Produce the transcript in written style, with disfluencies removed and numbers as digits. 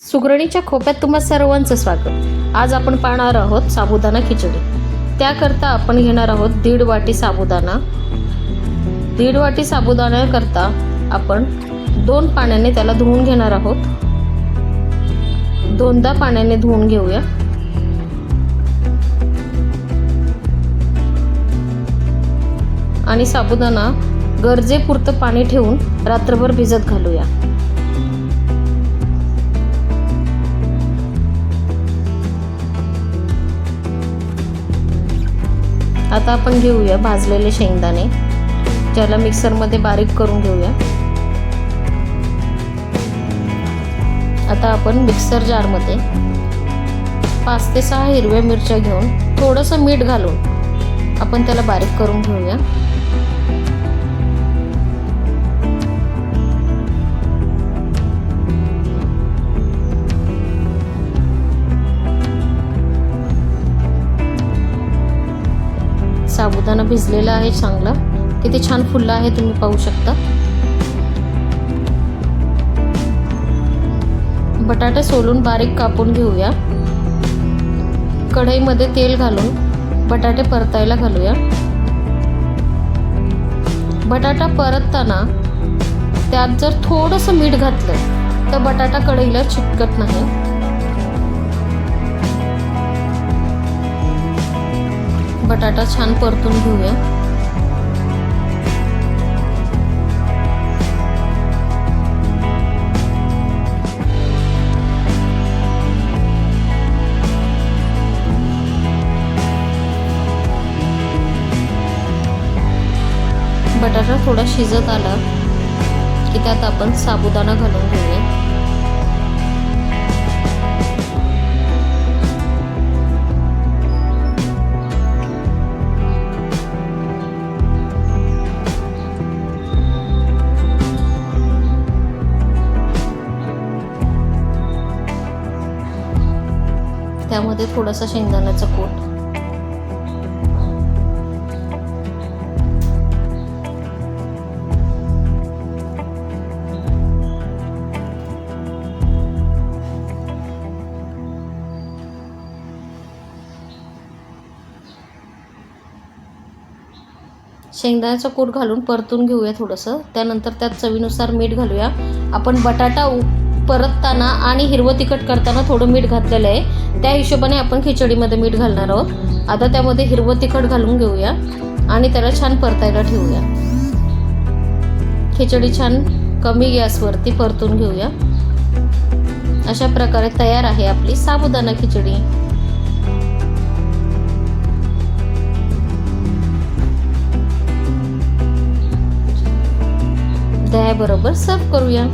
सुगरणीच्या खोप्यात तुम्हा सर्वांचं स्वागत। आज आपण पाहणार आहोत साबुदाणा खिचडी। त्याकरता आपण घेणार आहोत 1.5 वाटी साबुदाणा। 1.5 वाटी साबुदाण्याकरता आपण 2 पाण्याने त्याला धुवून घेणार आहोत। 2दा पाण्याने धुवून घेऊया। आणि साबुदाणा गरजेपुरतं पाणी ठेवून रात्रभर भिजत घालूया। आता आपण घेऊया भाजलेले शेंगदाणे, ज्याला मिक्सरमध्ये बारीक करून घेऊया। आता आपण मिक्सर जारमध्ये 5 ते 6 हिरव्या मिरच्या घेऊन थोडंसं मीठ घालून आपण त्याला बारीक करून घेऊया। साबुदाणा भिजलेला आहे चांगला, किती छान फुलला आहे तुम्ही पाहू शकता। बटाटे सोलून बारीक कापून घेऊया। कढईमध्ये तेल घालून बटाटे परतायला घालूया। बटाटा परतताना त्यात जर थोडंसं मीठ घातलं तर बटाटा कढईला चिटकत नाही। बटाटा छान परतून घेऊया। बटाटा थोडा शिजत आला की त्यात आपण साबुदाणा घालून घेऊया। त्यामध्ये थोडासा शेंगदाण्याचा कूट, शेंगदाण्याचा कूट घालून परतून घेऊया थोडंसं। त्यानंतर त्यात चवीनुसार मीठ घालूया। आपण बटाटा परतताना आणि हिरवं तिखट करताना थोडं मीठ घातलेलं आहे, त्या हिशोबाने आपण खिचडीमध्ये मीठ घालणार आहोत। आता त्यामध्ये हिरवं तिखट घालून घेऊया आणि त्याला छान परतायला ठेवूया। खिचडी छान कमी गॅसवरती परतून घेऊया। अशा प्रकारे तयार आहे आपली साबुदाणा खिचडी। दह्याबरोबर सर्व करूया।